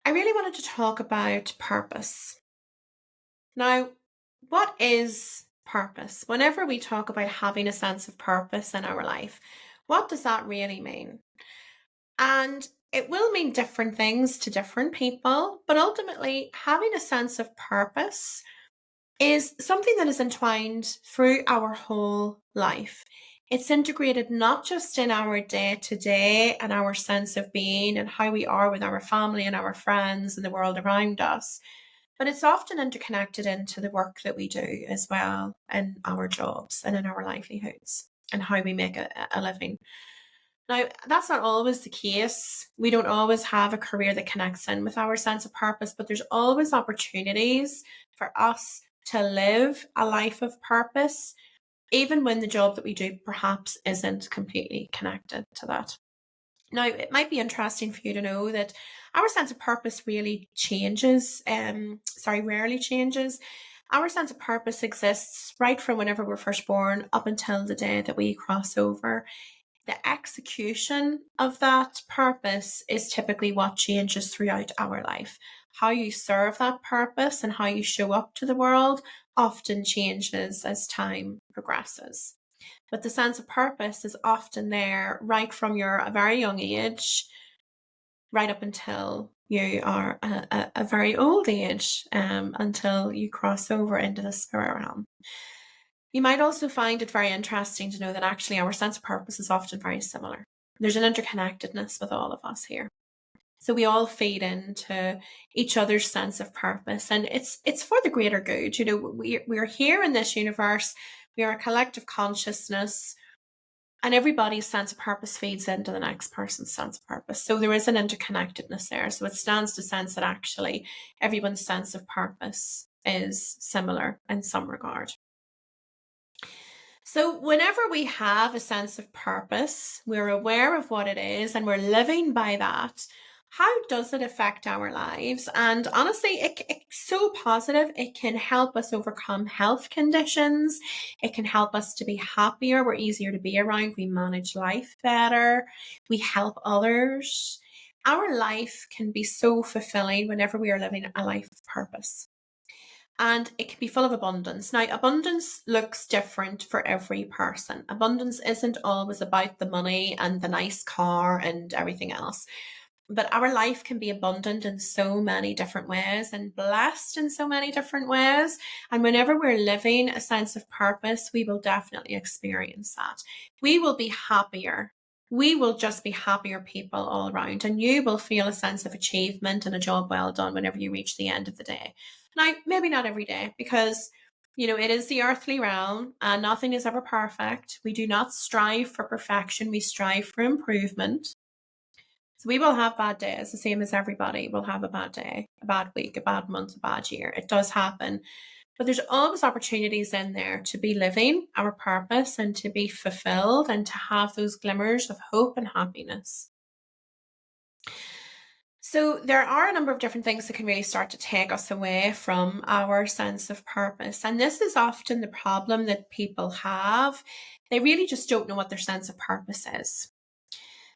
I really wanted to talk about purpose. Now, what is purpose? Whenever we talk about having a sense of purpose in our life, what does that really mean? And it will mean different things to different people, but ultimately, having a sense of purpose is something that is entwined through our whole life. It's integrated not just in our day to day and our sense of being and how we are with our family and our friends and the world around us, but it's often interconnected into the work that we do as well in our jobs and in our livelihoods and how we make a living. Now, that's not always the case. We don't always have a career that connects in with our sense of purpose, but there's always opportunities for us to live a life of purpose, even when the job that we do perhaps isn't completely connected to that. Now, it might be interesting for you to know that our sense of purpose really changes, rarely changes. Our sense of purpose exists right from whenever we're first born up until the day that we cross over. The execution of that purpose is typically what changes throughout our life. How you serve that purpose and how you show up to the world often changes as time progresses. But the sense of purpose is often there right from your a very young age, right up until you are a very old age, until you cross over into the spirit realm. You might also find it very interesting to know that actually our sense of purpose is often very similar. There's an interconnectedness with all of us here. So we all feed into each other's sense of purpose, and it's for the greater good. You know, we're here in this universe. We are a collective consciousness, and everybody's sense of purpose feeds into the next person's sense of purpose. So there is an interconnectedness there. So it stands to sense that actually everyone's sense of purpose is similar in some regard. So, whenever we have a sense of purpose, we're aware of what it is and we're living by that. How does it affect our lives? And honestly, it's so positive. It can help us overcome health conditions. It can help us to be happier. We're easier to be around. We manage life better. We help others. Our life can be so fulfilling whenever we are living a life of purpose, and it can be full of abundance. Now, abundance looks different for every person. Abundance isn't always about the money and the nice car and everything else. But our life can be abundant in so many different ways and blessed in so many different ways. And whenever we're living a sense of purpose, we will definitely experience that. We will be happier. We will just be happier people all around, and you will feel a sense of achievement and a job well done whenever you reach the end of the day. Now, maybe not every day, because it is the earthly realm and nothing is ever perfect. We do not strive for perfection, we strive for improvement. So we will have bad days, the same as everybody will have a bad day, a bad week, a bad month, a bad year. It does happen. But there's always opportunities in there to be living our purpose and to be fulfilled and to have those glimmers of hope and happiness. So there are a number of different things that can really start to take us away from our sense of purpose. And this is often the problem that people have. They really just don't know what their sense of purpose is.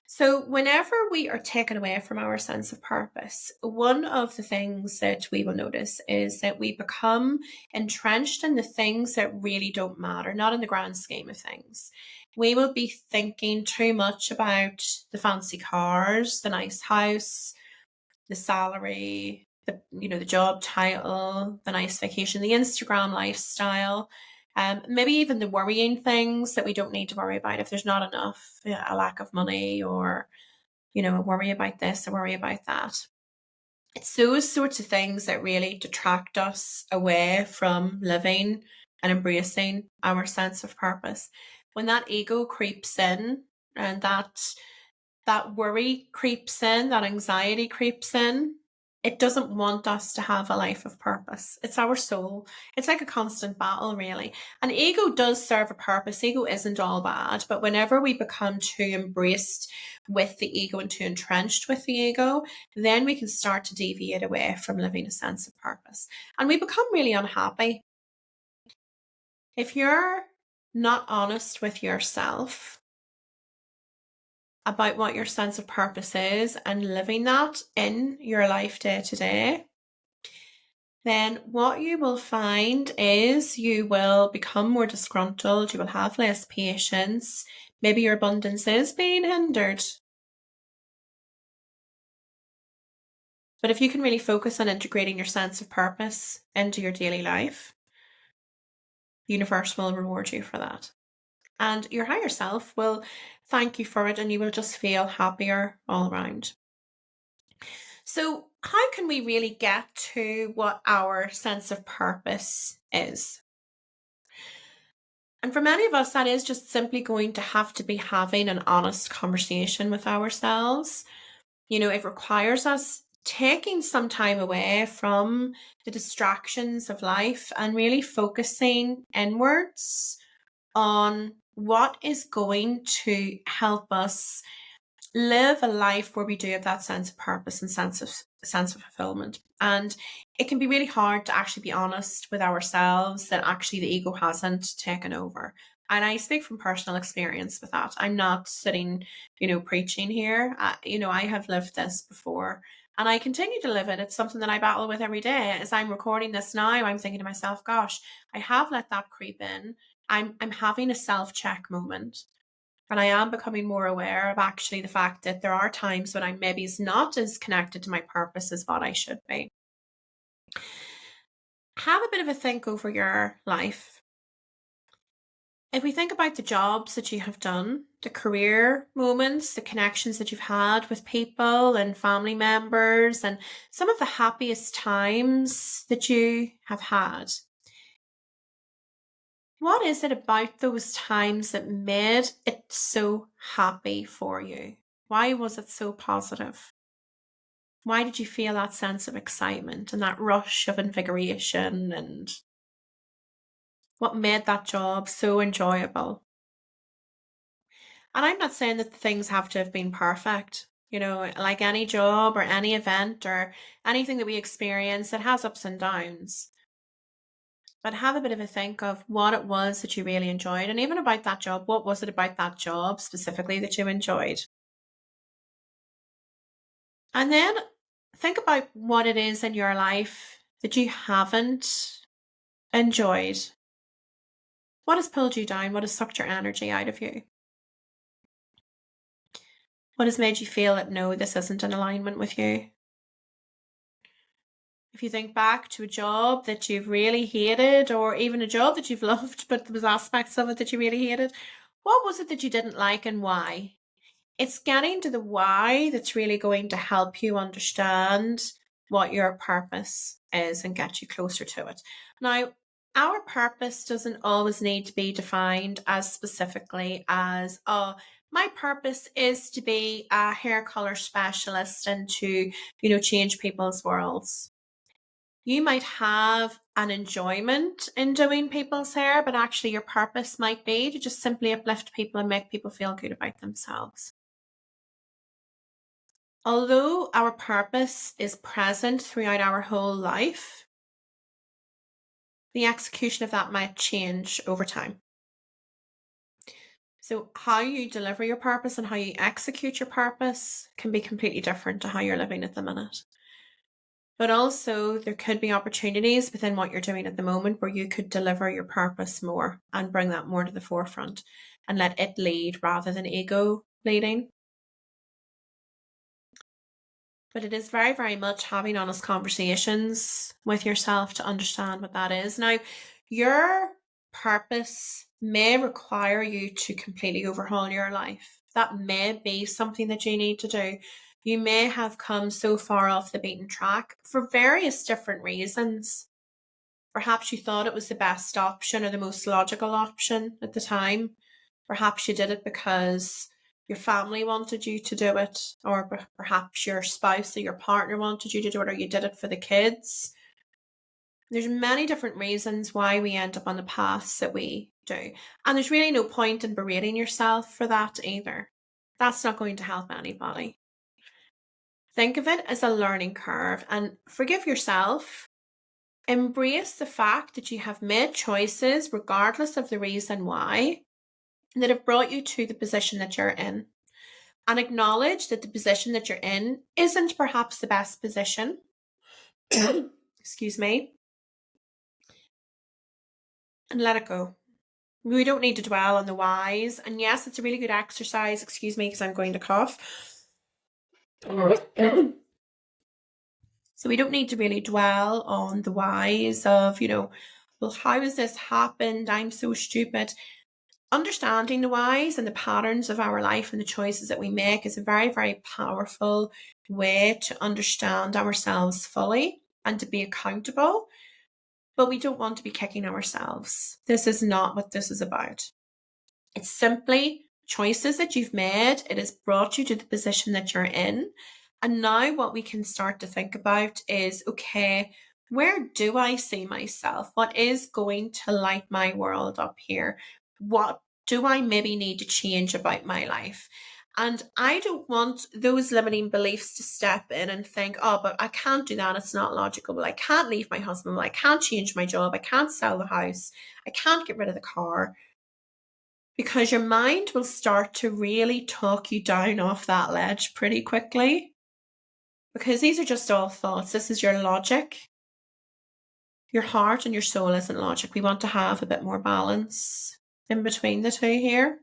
So, whenever we are taken away from our sense of purpose, one of the things that we will notice is that we become entrenched in the things that really don't matter, not in the grand scheme of things. We will be thinking too much about the fancy cars, the nice house, the salary, the job title, the nice vacation, the Instagram lifestyle, maybe even the worrying things that we don't need to worry about if there's not enough, a lack of money, or a worry about this, a worry about that. It's those sorts of things that really detract us away from living and embracing our sense of purpose. When that ego creeps in and that worry creeps in, that anxiety creeps in, it doesn't want us to have a life of purpose. It's our soul. It's like a constant battle, really. And ego does serve a purpose. Ego isn't all bad, but whenever we become too embraced with the ego and too entrenched with the ego, then we can start to deviate away from living a sense of purpose. And we become really unhappy. If you're not honest with yourself, about what your sense of purpose is and living that in your life day to day, then what you will find is you will become more disgruntled, you will have less patience, maybe your abundance is being hindered. But if you can really focus on integrating your sense of purpose into your daily life, the universe will reward you for that. And your higher self will thank you for it, and you will just feel happier all around. So, how can we really get to what our sense of purpose is? And for many of us, that is just simply going to have to be having an honest conversation with ourselves. It requires us taking some time away from the distractions of life and really focusing inwards on what is going to help us live a life where we do have that sense of purpose and sense of fulfillment. And it can be really hard to actually be honest with ourselves that actually the ego hasn't taken over. And I speak from personal experience with that. I'm not sitting, preaching here. I have lived this before and I continue to live it. It's something that I battle with every day. As I'm recording this now, I'm thinking to myself, gosh, I have let that creep in. I'm having a self-check moment. And I am becoming more aware of actually the fact that there are times when I'm maybe not as connected to my purpose as what I should be. Have a bit of a think over your life. If we think about the jobs that you have done, the career moments, the connections that you've had with people and family members, and some of the happiest times that you have had, what is it about those times that made it so happy for you? Why was it so positive? Why did you feel that sense of excitement and that rush of invigoration, and what made that job so enjoyable? And I'm not saying that the things have to have been perfect. Like any job or any event or anything that we experience, it has ups and downs. But have a bit of a think of what it was that you really enjoyed. And even about that job, what was it about that job specifically that you enjoyed? And then think about what it is in your life that you haven't enjoyed. What has pulled you down? What has sucked your energy out of you? What has made you feel that no, this isn't in alignment with you? If you think back to a job that you've really hated, or even a job that you've loved, but there was aspects of it that you really hated, what was it that you didn't like and why? It's getting to the why that's really going to help you understand what your purpose is and get you closer to it. Now, our purpose doesn't always need to be defined as specifically as, oh, my purpose is to be a hair color specialist and to, change people's worlds. You might have an enjoyment in doing people's hair, but actually your purpose might be to just simply uplift people and make people feel good about themselves. Although our purpose is present throughout our whole life, the execution of that might change over time. So how you deliver your purpose and how you execute your purpose can be completely different to how you're living at the minute. But also there could be opportunities within what you're doing at the moment where you could deliver your purpose more and bring that more to the forefront and let it lead rather than ego leading. But it is very, very much having honest conversations with yourself to understand what that is. Now, your purpose may require you to completely overhaul your life. That may be something that you need to do. You may have come so far off the beaten track for various different reasons. Perhaps you thought it was the best option or the most logical option at the time. Perhaps you did it because your family wanted you to do it, or perhaps your spouse or your partner wanted you to do it, or you did it for the kids. There's many different reasons why we end up on the paths that we do. And there's really no point in berating yourself for that either. That's not going to help anybody. Think of it as a learning curve and forgive yourself. Embrace the fact that you have made choices, regardless of the reason why, that have brought you to the position that you're in. and acknowledge that the position that you're in isn't perhaps the best position. Excuse me. And let it go. We don't need to dwell on the whys. And yes, it's a really good exercise. Excuse me, because I'm going to cough. So we don't need to really dwell on the whys of, well, how has this happened? I'm so stupid. Understanding the whys and the patterns of our life and the choices that we make is a very, very powerful way to understand ourselves fully and to be accountable. But we don't want to be kicking ourselves. This is not what this is about. It's simply choices that you've made. It has brought you to the position that you're in. And now what we can start to think about is, okay, where do I see myself? What is going to light my world up here? What do I maybe need to change about my life? And I don't want those limiting beliefs to step in and think, oh, but I can't do that. It's not logical. Well, I can't leave my husband. Well, I can't change my job. I can't sell the house. I can't get rid of the car. Because your mind will start to really talk you down off that ledge pretty quickly. Because these are just all thoughts. This is your logic. Your heart and your soul isn't logic. We want to have a bit more balance in between the two here.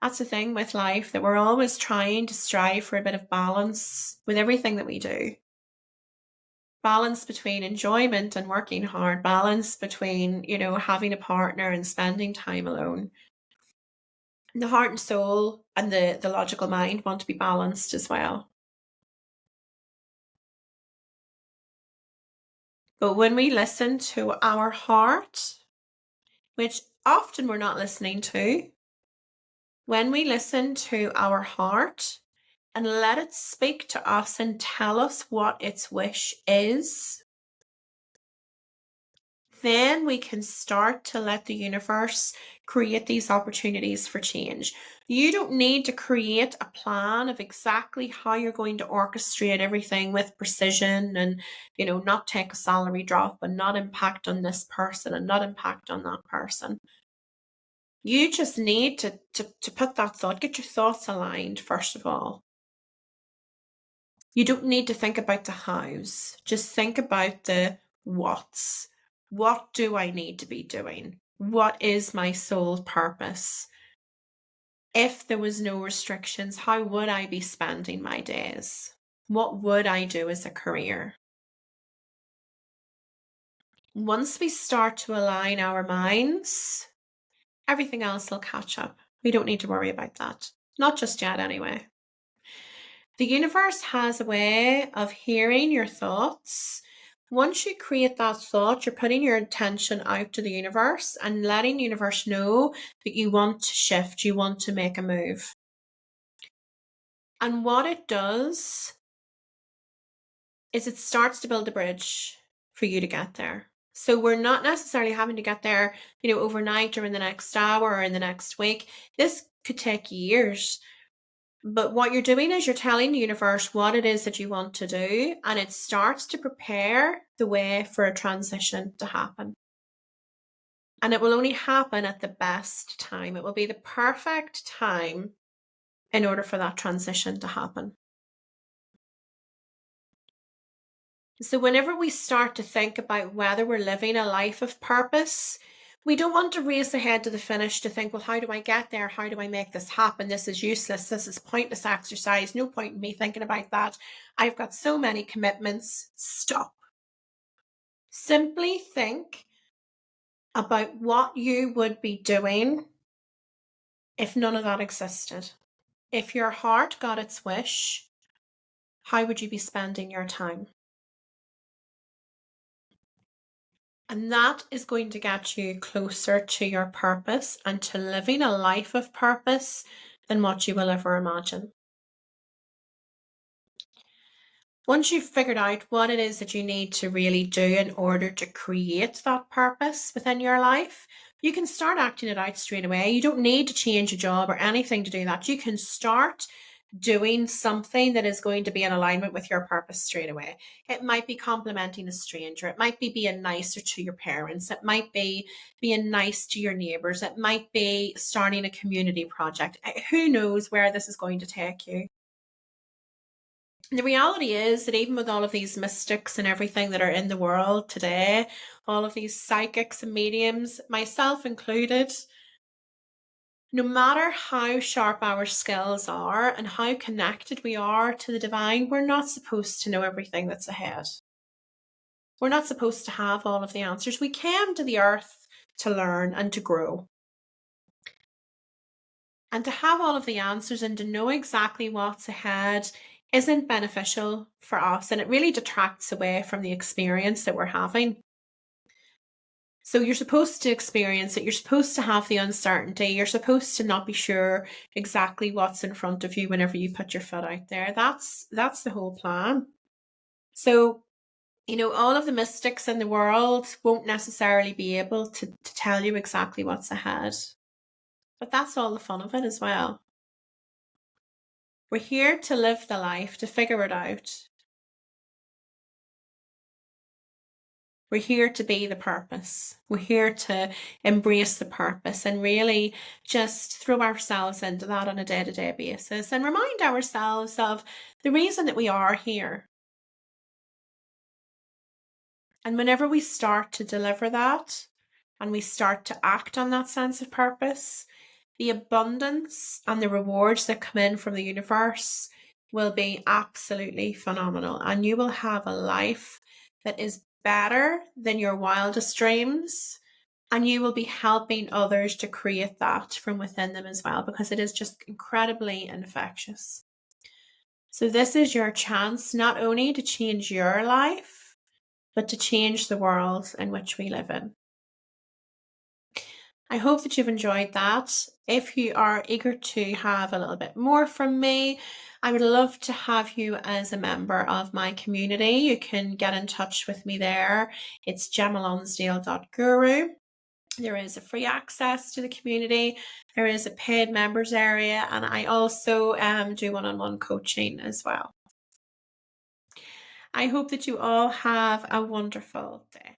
That's the thing with life, that we're always trying to strive for a bit of balance with everything that we do. Balance between enjoyment and working hard. Balance between, having a partner and spending time alone. The heart and soul and the logical mind want to be balanced as well. But when we listen to our heart, which often we're not listening to, when we listen to our heart and let it speak to us and tell us what its wish is, then we can start to let the universe create these opportunities for change. You don't need to create a plan of exactly how you're going to orchestrate everything with precision and, not take a salary drop and not impact on this person and not impact on that person. You just need to put that thought, get your thoughts aligned, first of all. You don't need to think about the hows. Just think about the whats. What do I need to be doing? What is my sole purpose? If there was no restrictions, how would I be spending my days? What would I do as a career? Once we start to align our minds, everything else will catch up. We don't need to worry about that. Not just yet, anyway. The universe has a way of hearing your thoughts. Once you create that thought, you're putting your intention out to the universe and letting the universe know that you want to shift, you want to make a move. And what it does is it starts to build a bridge for you to get there. So we're not necessarily having to get there, overnight or in the next hour or in the next week. This could take years. But what you're doing is you're telling the universe what it is that you want to do, and it starts to prepare the way for a transition to happen. And it will only happen at the best time. It will be the perfect time in order for that transition to happen. So whenever we start to think about whether we're living a life of purpose, we don't want to race ahead to the finish to think, well, how do I get there? How do I make this happen? This is useless. This is pointless exercise. No point in me thinking about that. I've got so many commitments. Stop. Simply think about what you would be doing if none of that existed. If your heart got its wish, how would you be spending your time? And that is going to get you closer to your purpose and to living a life of purpose than what you will ever imagine. Once you've figured out what it is that you need to really do in order to create that purpose within your life, you can start acting it out straight away. You don't need to change a job or anything to do that. You can start doing something that is going to be in alignment with your purpose straight away. It might be complimenting a stranger. It might be being nicer to your parents. It might be being nice to your neighbors. It might be starting a community project. Who knows where this is going to take you? The reality is that even with all of these mystics and everything that are in the world today, all of these psychics and mediums, myself included, no matter how sharp our skills are and how connected we are to the divine, we're not supposed to know everything that's ahead. We're not supposed to have all of the answers. We came to the earth to learn and to grow. And to have all of the answers and to know exactly what's ahead isn't beneficial for us, and it really detracts away from the experience that we're having. So you're supposed to experience it. You're supposed to have the uncertainty. You're supposed to not be sure exactly what's in front of you whenever you put your foot out there. That's the whole plan. So, all of the mystics in the world won't necessarily be able to tell you exactly what's ahead. But that's all the fun of it as well. We're here to live the life, to figure it out. We're here to be the purpose. We're here to embrace the purpose and really just throw ourselves into that on a day-to-day basis and remind ourselves of the reason that we are here. And whenever we start to deliver that and we start to act on that sense of purpose, the abundance and the rewards that come in from the universe will be absolutely phenomenal. And you will have a life that is better than your wildest dreams. And you will be helping others to create that from within them as well, because it is just incredibly infectious. So this is your chance not only to change your life, but to change the world in which we live in. I hope that you've enjoyed that. If you are eager to have a little bit more from me, I would love to have you as a member of my community. You can get in touch with me there. It's gemmalonsdale.guru. There is a free access to the community. There is a paid members area, and I also do one-on-one coaching as well. I hope that you all have a wonderful day.